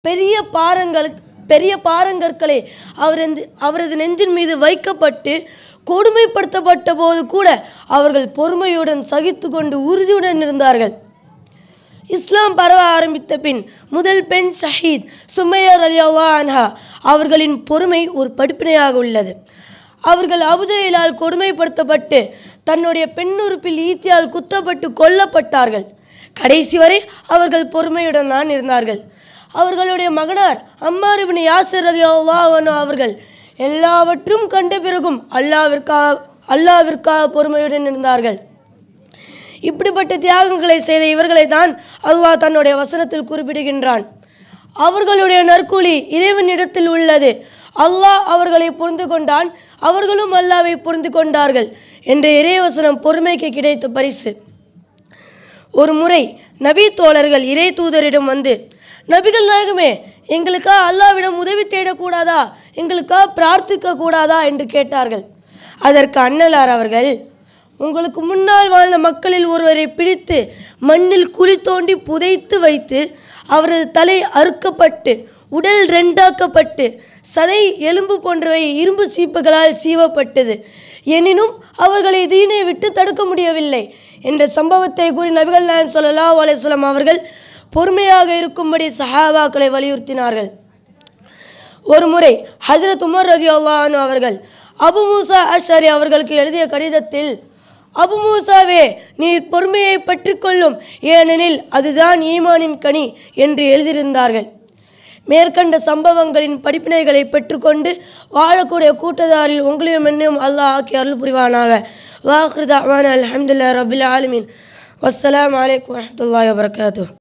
பெரிய பாறங்கற்களை அவரது நெஞ்சின் மீது வைக்கப்பட்டு கொடுமைப்படுத்தப்பட்ட போது கூட அவர்கள் பொறுமையுடன் சகித்து கொண்டு உறுதியுடன் இருந்தார்கள். இஸ்லாம் பரவ ஆரம்பித்த பின் முதல் பெண் ஷஹீத் சுமையா ரலியல்லாஹு அன்ஹா அவர்களின் பொறுமை ஒரு படிப்பினையாக உள்ளது. அவர்கள் அபூஜஹலால் கொடுமைப்படுத்தப்பட்டு தன்னுடைய பெண்ணுறுப்பில் ஈட்டியால் குத்தப்பட்டு கொல்லப்பட்டார்கள். கடைசி வரை அவர்கள் பொறுமையுடன் தான் இருந்தார்கள். அவர்களுடைய மகனார் அம்மார் இப்னு யாசிர் ரலியல்லாஹு அன்ஹு அவர்கள் எல்லாவற்றும் கண்ட பிறகும் அல்லாஹ்விற்காக பொறுமையுடன் இருந்தார்கள். இப்படிப்பட்ட தியாகங்களை செய்த இவர்களை தான் அல்லாஹ் தன்னுடைய வசனத்தில் குறிப்பிடுகின்றான். அவர்களுடைய நற்கூலி இறைவனிடத்தில் உள்ளது. அல்லாஹ் அவர்களை புரிந்து கொண்டான், அவர்களும் அல்லாஹ்வை புரிந்து கொண்டார்கள் என்ற இறைவசனம் பொறுமைக்கு கிடைத்த பரிசு. ஒரு முறை நபி தோழர்கள் இறை தூதரிடம் வந்து, நபிகள் நாயகமே, எங்களுக்காக அல்லாஹ்விடம் உதவி தேடக்கூடாதா, எங்களுக்காக பிரார்த்திக்க கூடாதா என்று கேட்டார்கள். அதற்கு அன்னலார் அவர்கள், உங்களுக்கு முன்னால் வாழ்ந்த மக்களில் ஒருவரை பிடித்து மண்ணில் குழி தோண்டி புதைத்து வைத்து அவரது தலை அறுக்கப்பட்டு உடல் ரெண்டாக்கப்பட்டு சதை எலும்பு போன்றவை இரும்பு சீப்புகளால் சீவப்பட்டது. எனினும் அவர்களை தீனை விட்டு தடுக்க முடியவில்லை என்ற சம்பவத்தை கூறி நபிகள் நாயகம் ஸல்லல்லாஹு அலைஹி வஸல்லம் அவர்கள் பொறுமையாக இருக்கும்படி சஹாபாக்களை வலியுறுத்தினார்கள். ஒரு முறை ஹஜ்ரத் உமர் ரலியல்லாஹு அன்ஹு அவர்கள் அபு மூசா அஷ்அரி அவர்களுக்கு எழுதிய கடிதத்தில், அபு மூசாவே, நீர் பொறுமையை பற்றி கொள்ளும், ஏனெனில் அதுதான் ஈமானின் கனி என்று எழுதியிருந்தார்கள். மேற்கண்ட சம்பவங்களின் படிப்பினைகளை பெற்றுக்கொண்டு வாழக்கூடிய கூட்டத்தாரில் உங்களையும் என்னையும் அல்லாஹ் ஆக்கி அருள் புரிவானாக. வாஹிரு தஅவானா அல்ஹம்துலில்லாஹி ரப்பில் ஆலமீன். வஸ்ஸலாமு அலைக்கும் வரஹ்மத்துல்லாஹி வபரகாத்துஹு.